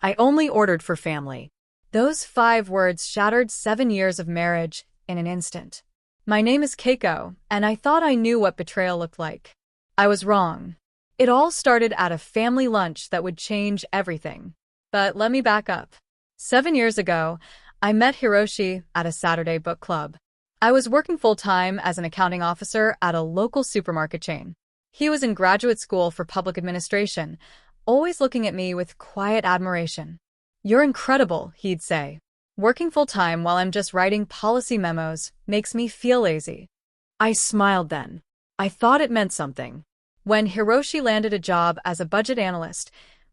I only ordered for family. Those 5 words shattered 7 years of marriage in an instant. My name is Keiko, and I thought I knew what betrayal looked like. I was wrong. It all started at a family lunch that would change everything. But let me back up. 7 years ago, I met Hiroshi at a Saturday book club. I was working full-time as an accounting officer at a local supermarket chain. He was in graduate school for public administration, always looking at me with quiet admiration. "You're incredible," he'd say. "Working full-time while I'm just writing policy memos makes me feel lazy." I smiled then. I thought it meant something. When Hiroshi landed a job as a budget analyst,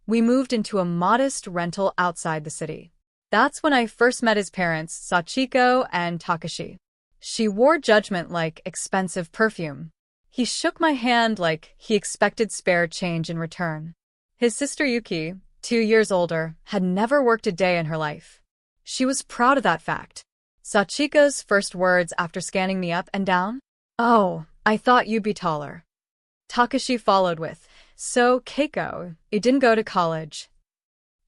we moved into a modest rental outside the city. That's when I first met his parents, Sachiko and Takashi. She wore judgment like expensive perfume. He shook my hand like he expected spare change in return. His sister Yuki, 2 years older, had never worked a day in her life. She was proud of that fact. Sachiko's first words after scanning me up and down? "Oh, I thought you'd be taller." Takashi followed with, "So, Keiko, you didn't go to college."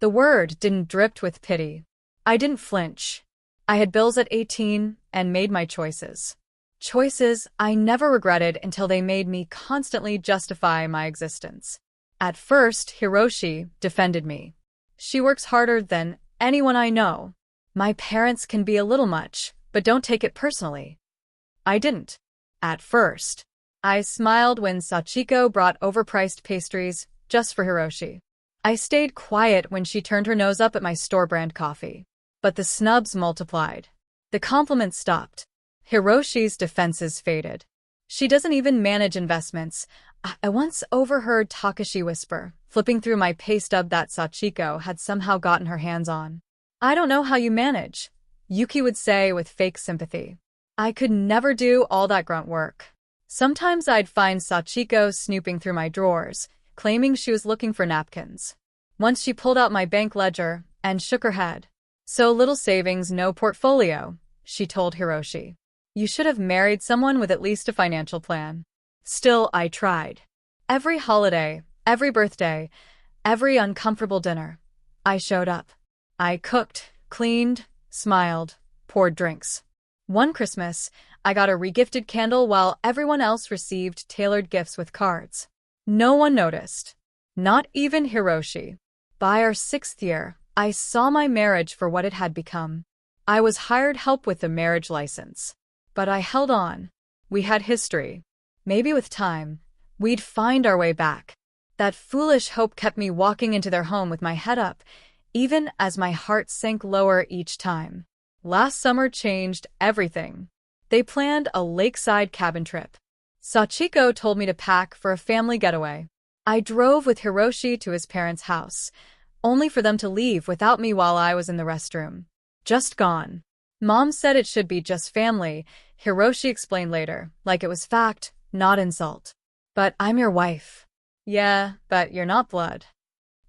The word didn't drip with pity. I didn't flinch. I had bills at 18 and made my choices. Choices I never regretted until they made me constantly justify my existence. At first, Hiroshi defended me. "She works harder than anyone I know. My parents can be a little much, but don't take it personally." I didn't. At first. I smiled when Sachiko brought overpriced pastries just for Hiroshi. I stayed quiet when she turned her nose up at my store-brand coffee. But the snubs multiplied. The compliments stopped. Hiroshi's defenses faded. "She doesn't even manage investments." I once overheard Takashi whisper, flipping through my pay stub that Sachiko had somehow gotten her hands on. "I don't know how you manage," Yuki would say with fake sympathy. I could never do all that grunt work. Sometimes I'd find Sachiko snooping through my drawers, claiming she was looking for napkins. Once she pulled out my bank ledger and shook her head. "So little savings, no portfolio," she told Hiroshi. "You should have married someone with at least a financial plan." Still, I tried. Every holiday, every birthday, every uncomfortable dinner, I showed up. I cooked, cleaned, smiled, poured drinks. One Christmas, I got a regifted candle while everyone else received tailored gifts with cards. No one noticed. Not even Hiroshi. By our 6th year, I saw my marriage for what it had become. I was hired help with the marriage license. But I held on. We had history. Maybe with time, we'd find our way back. That foolish hope kept me walking into their home with my head up, even as my heart sank lower each time. Last summer changed everything. They planned a lakeside cabin trip. Sachiko told me to pack for a family getaway. I drove with Hiroshi to his parents' house, only for them to leave without me while I was in the restroom. "Just gone. Mom said it should be just family," Hiroshi explained later, like it was fact, not insult. "But I'm your wife." "Yeah, but you're not blood."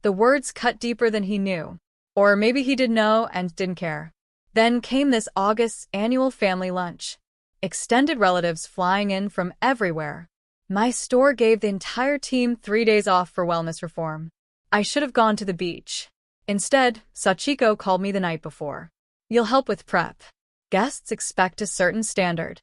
The words cut deeper than he knew. Or maybe he did know and didn't care. Then came this August's annual family lunch. Extended relatives flying in from everywhere. My store gave the entire team 3 days off for wellness reform. I should have gone to the beach. Instead, Sachiko called me the night before. "You'll help with prep. Guests expect a certain standard."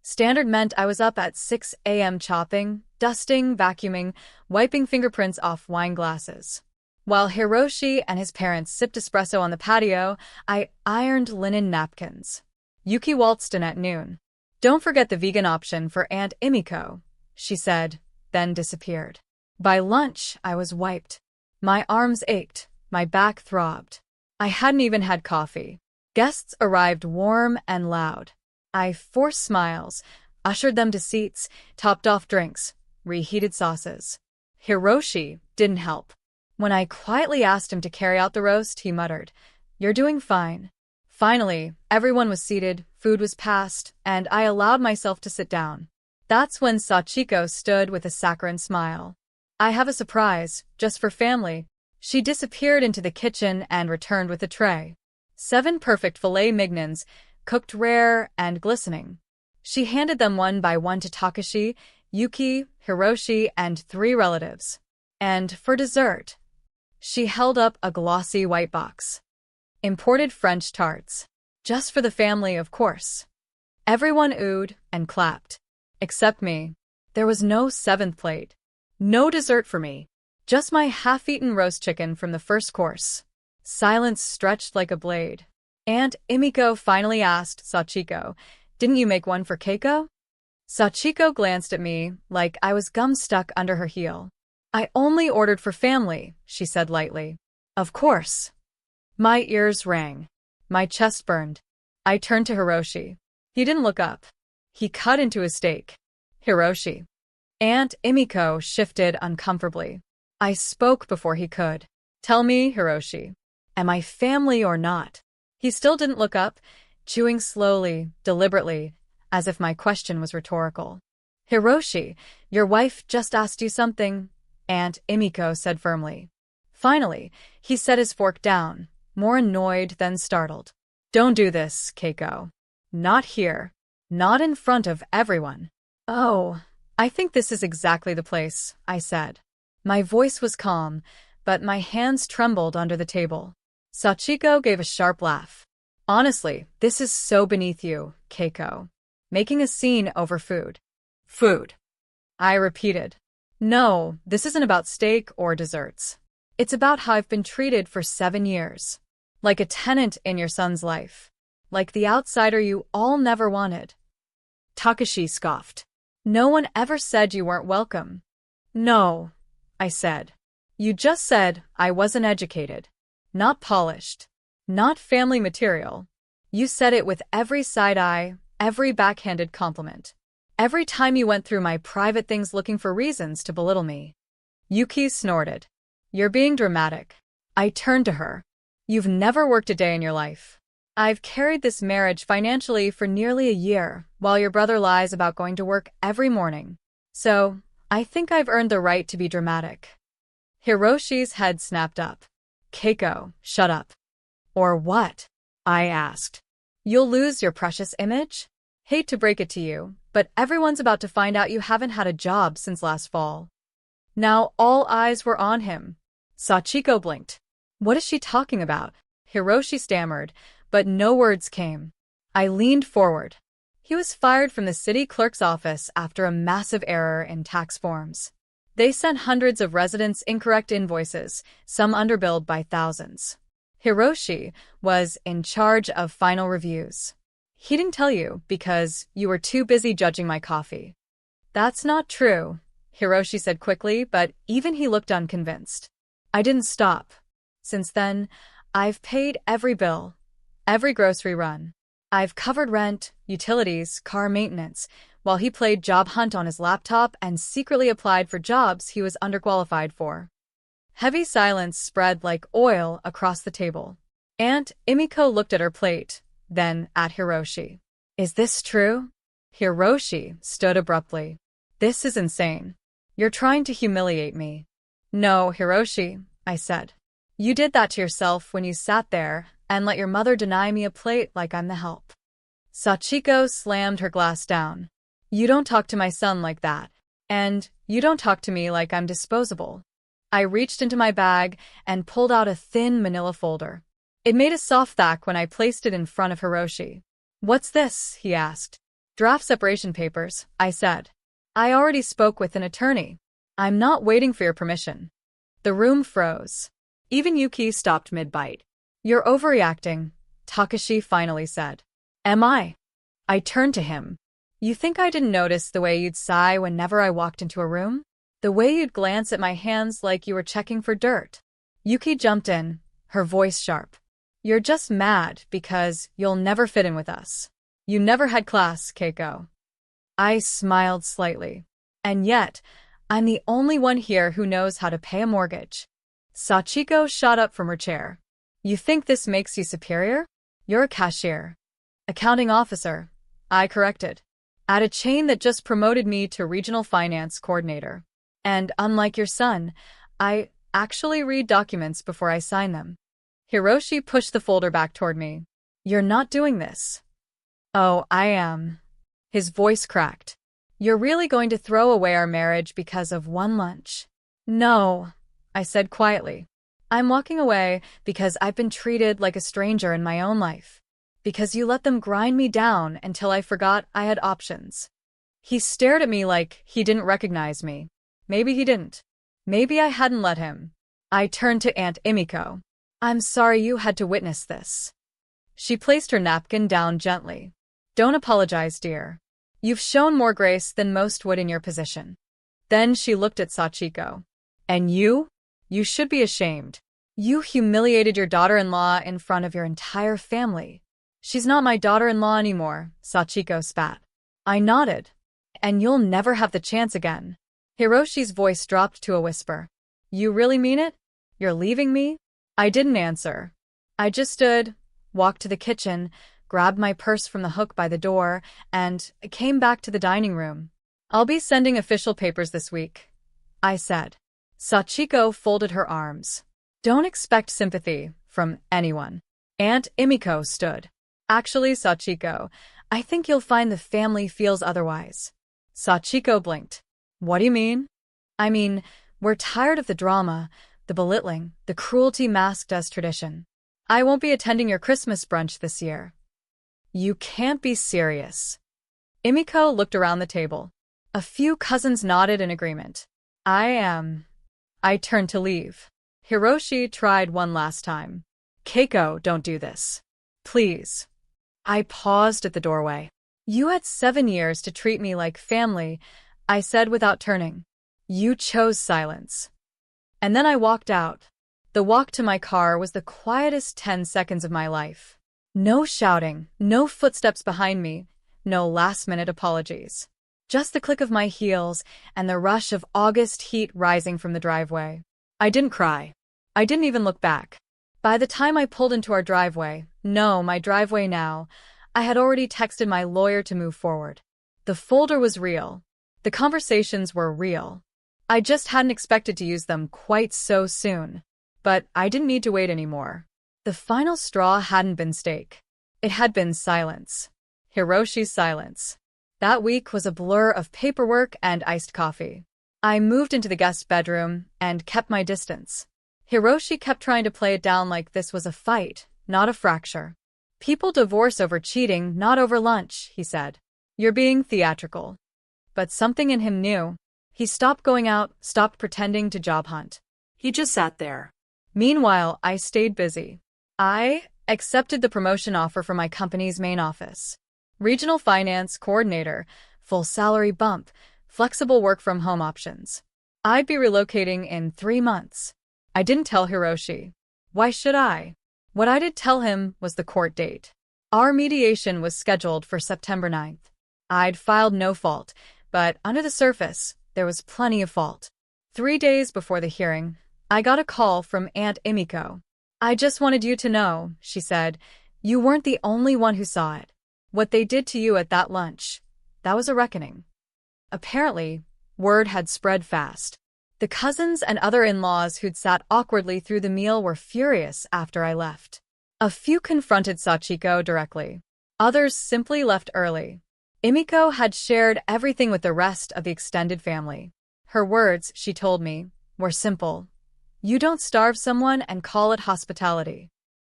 Standard meant I was up at 6 a.m. chopping, dusting, vacuuming, wiping fingerprints off wine glasses. While Hiroshi and his parents sipped espresso on the patio, I ironed linen napkins. Yuki waltzed in at noon. "Don't forget the vegan option for Aunt Imiko," she said, then disappeared. By lunch, I was wiped. My arms ached, my back throbbed. I hadn't even had coffee. Guests arrived warm and loud. I forced smiles, ushered them to seats, topped off drinks, reheated sauces. Hiroshi didn't help. When I quietly asked him to carry out the roast, he muttered, "You're doing fine." Finally, everyone was seated, food was passed, and I allowed myself to sit down. That's when Sachiko stood with a saccharine smile. "I have a surprise, just for family." She disappeared into the kitchen and returned with a tray. 7 perfect filet mignons, cooked rare and glistening. She handed them one by one to Takashi, Yuki, Hiroshi, and 3 relatives. And for dessert, She held up a glossy white box. Imported French tarts. Just for the family, of course. Everyone oohed and clapped. Except me. There was no seventh plate. No dessert for me. Just my half-eaten roast chicken from the first course. Silence stretched like a blade. Aunt Emiko finally asked Sachiko, "Didn't you make one for Keiko?" Sachiko glanced at me like I was gum stuck under her heel. "I only ordered for family," she said lightly. "Of course." My ears rang. My chest burned. I turned to Hiroshi. He didn't look up. He cut into his steak. "Hiroshi." Aunt Emiko shifted uncomfortably. I spoke before he could. "Tell me, Hiroshi. Am I family or not?" He still didn't look up, chewing slowly, deliberately, as if my question was rhetorical. "Hiroshi, your wife just asked you something," Aunt Emiko said firmly. Finally, he set his fork down, more annoyed than startled. "Don't do this, Keiko. Not here. Not in front of everyone." "Oh, I think this is exactly the place," I said. My voice was calm, but my hands trembled under the table. Sachiko gave a sharp laugh. "Honestly, this is so beneath you, Keiko. Making a scene over food." "Food," I repeated. "No, this isn't about steak or desserts. It's about how I've been treated for 7 years. Like a tenant in your son's life. Like the outsider you all never wanted." Takashi scoffed. "No one ever said you weren't welcome." "No," I said. "You just said I wasn't educated. Not polished. Not family material. You said it with every side eye, every backhanded compliment. Every time you went through my private things looking for reasons to belittle me." Yuki snorted. "You're being dramatic." I turned to her. "You've never worked a day in your life. I've carried this marriage financially for nearly a year, while your brother lies about going to work every morning. So, I think I've earned the right to be dramatic." Hiroshi's head snapped up. "Keiko, shut up." "Or what?" I asked. "You'll lose your precious image? Hate to break it to you, but everyone's about to find out you haven't had a job since last fall." Now all eyes were on him. Sachiko blinked. "What is she talking about?" Hiroshi stammered, but no words came. I leaned forward. He was fired from the city clerk's office after a massive error in tax forms. They sent hundreds of residents incorrect invoices, some underbilled by thousands. Hiroshi was in charge of final reviews. "He didn't tell you because you were too busy judging my coffee." "That's not true," Hiroshi said quickly, but even he looked unconvinced. I didn't stop. Since then, I've paid every bill, every grocery run. I've covered rent, utilities, car maintenance, while he played job hunt on his laptop and secretly applied for jobs he was underqualified for. Heavy silence spread like oil across the table. Aunt Emiko looked at her plate, then at Hiroshi. "Is this true?" Hiroshi stood abruptly. "This is insane. You're trying to humiliate me." "No, Hiroshi," I said. "You did that to yourself when you sat there and let your mother deny me a plate like I'm the help." Sachiko slammed her glass down. "You don't talk to my son like that. And you don't talk to me like I'm disposable." I reached into my bag and pulled out a thin manila folder. It made a soft thwack when I placed it in front of Hiroshi. "What's this?" he asked. "Draft separation papers," I said. "I already spoke with an attorney. I'm not waiting for your permission." The room froze. Even Yuki stopped mid-bite. "You're overreacting," Takashi finally said. "Am I?" I turned to him. "You think I didn't notice the way you'd sigh whenever I walked into a room? The way you'd glance at my hands like you were checking for dirt?" Yuki jumped in, her voice sharp. "You're just mad because you'll never fit in with us. You never had class, Keiko." I smiled slightly. "And yet, I'm the only one here who knows how to pay a mortgage." Sachiko shot up from her chair. "You think this makes you superior? You're a cashier." "Accounting officer," I corrected. "At a chain that just promoted me to regional finance coordinator. And unlike your son, I actually read documents before I sign them." Hiroshi pushed the folder back toward me. "You're not doing this." "Oh, I am." His voice cracked. "You're really going to throw away our marriage because of one lunch?" "No," I said quietly. I'm walking away because I've been treated like a stranger in my own life. Because you let them grind me down until I forgot I had options. He stared at me like he didn't recognize me. Maybe he didn't. Maybe I hadn't let him. I turned to Aunt Emiko. I'm sorry you had to witness this. She placed her napkin down gently. Don't apologize, dear. You've shown more grace than most would in your position. Then she looked at Sachiko. And you? You should be ashamed. You humiliated your daughter-in-law in front of your entire family. She's not my daughter-in-law anymore, Sachiko spat. I nodded. And you'll never have the chance again. Hiroshi's voice dropped to a whisper. You really mean it? You're leaving me? I didn't answer. I just stood, walked to the kitchen, grabbed my purse from the hook by the door, and came back to the dining room. I'll be sending official papers this week, I said. Sachiko folded her arms. Don't expect sympathy from anyone. Aunt Emiko stood. Actually, Sachiko, I think you'll find the family feels otherwise. Sachiko blinked. What do you mean? I mean, we're tired of the drama, the belittling, the cruelty masked as tradition. I won't be attending your Christmas brunch this year. You can't be serious. Emiko looked around the table. A few cousins nodded in agreement. I am. I turned to leave. Hiroshi tried one last time. Keiko, don't do this. Please. I paused at the doorway. You had 7 years to treat me like family, I said without turning. You chose silence. And then I walked out. The walk to my car was the quietest 10 seconds of my life. No shouting, no footsteps behind me, no last-minute apologies. Just the click of my heels and the rush of August heat rising from the driveway. I didn't cry. I didn't even look back. By the time I pulled into our driveway, my driveway now, I had already texted my lawyer to move forward. The folder was real. The conversations were real. I just hadn't expected to use them quite so soon. But I didn't need to wait anymore. The final straw hadn't been steak. It had been silence. Hiroshi's silence. That week was a blur of paperwork and iced coffee. I moved into the guest bedroom and kept my distance. Hiroshi kept trying to play it down like this was a fight, not a fracture. People divorce over cheating, not over lunch, he said. You're being theatrical. But something in him knew. He stopped going out, stopped pretending to job hunt. He just sat there. Meanwhile, I stayed busy. I accepted the promotion offer from my company's main office. Regional finance coordinator, full salary bump, flexible work-from-home options. I'd be relocating in 3 months. I didn't tell Hiroshi. Why should I? What I did tell him was the court date. Our mediation was scheduled for September 9th. I'd filed no fault, but under the surface, there was plenty of fault. 3 days before the hearing, I got a call from Aunt Emiko. I just wanted you to know, she said, you weren't the only one who saw it. What they did to you at that lunch, that was a reckoning. Apparently, word had spread fast. The cousins and other in-laws who'd sat awkwardly through the meal were furious after I left. A few confronted Sachiko directly. Others simply left early. Emiko had shared everything with the rest of the extended family. Her words, she told me, were simple. You don't starve someone and call it hospitality.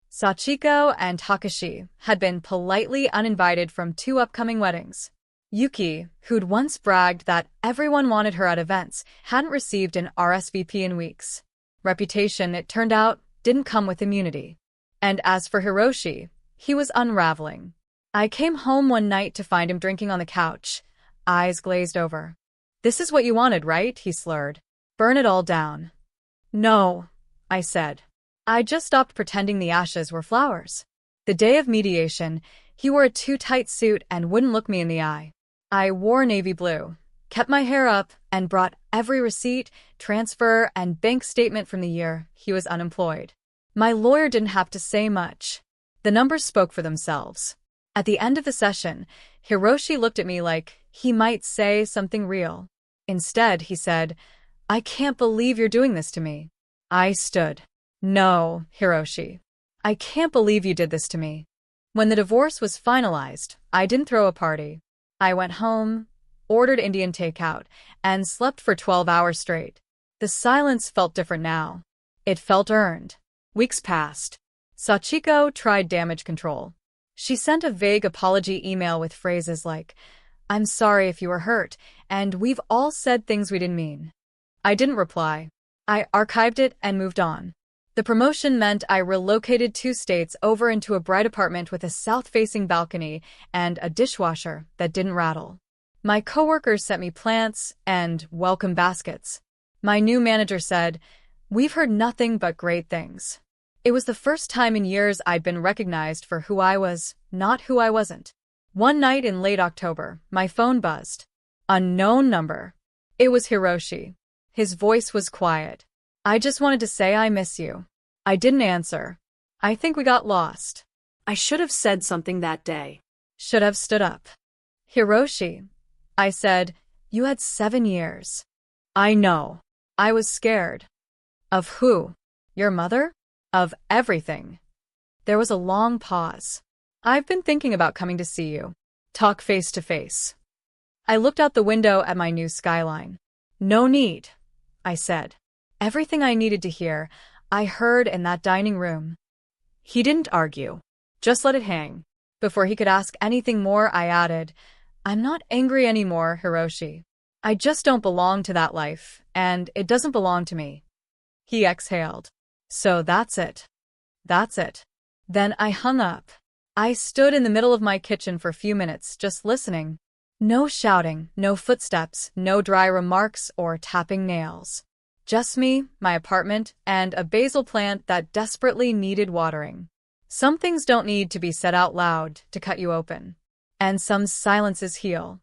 Sachiko and Takashi had been politely uninvited from 2 upcoming weddings. Yuki, who'd once bragged that everyone wanted her at events, hadn't received an RSVP in weeks. Reputation, it turned out, didn't come with immunity. And as for Hiroshi, he was unraveling. I came home one night to find him drinking on the couch, eyes glazed over. This is what you wanted, right? He slurred. Burn it all down. No, I said. I just stopped pretending the ashes were flowers. The day of mediation, he wore a too-tight suit and wouldn't look me in the eye. I wore navy blue, kept my hair up, and brought every receipt, transfer, and bank statement from the year he was unemployed. My lawyer didn't have to say much. The numbers spoke for themselves. At the end of the session, Hiroshi looked at me like he might say something real. Instead, he said, I can't believe you're doing this to me. I stood. No, Hiroshi. I can't believe you did this to me. When the divorce was finalized, I didn't throw a party. I went home, ordered Indian takeout, and slept for 12 hours straight. The silence felt different now. It felt earned. Weeks passed. Sachiko tried damage control. She sent a vague apology email with phrases like, "I'm sorry if you were hurt, and we've all said things we didn't mean." I didn't reply. I archived it and moved on. The promotion meant I relocated 2 states over into a bright apartment with a south-facing balcony and a dishwasher that didn't rattle. My coworkers sent me plants and welcome baskets. My new manager said, "We've heard nothing but great things." It was the first time in years I'd been recognized for who I was, not who I wasn't. One night in late October, my phone buzzed. Unknown number. It was Hiroshi. His voice was quiet. "I just wanted to say I miss you." I didn't answer. I think we got lost. I should have said something that day. Should have stood up. "Hiroshi," I said, "you had 7 years." "I know." I was scared. Of who? Your mother? Of everything. There was a long pause. "I've been thinking about coming to see you. Talk face to face." I looked out the window at my new skyline. "No need," I said. Everything I needed to hear, I heard in that dining room. He didn't argue. Just let it hang. Before he could ask anything more, I added, "I'm not angry anymore, Hiroshi. I just don't belong to that life, and it doesn't belong to me." He exhaled. "So that's it. That's it." Then I hung up. I stood in the middle of my kitchen for a few minutes, just listening. No shouting, no footsteps, no dry remarks or tapping nails. Just me, my apartment, and a basil plant that desperately needed watering. Some things don't need to be said out loud to cut you open. And some silences heal.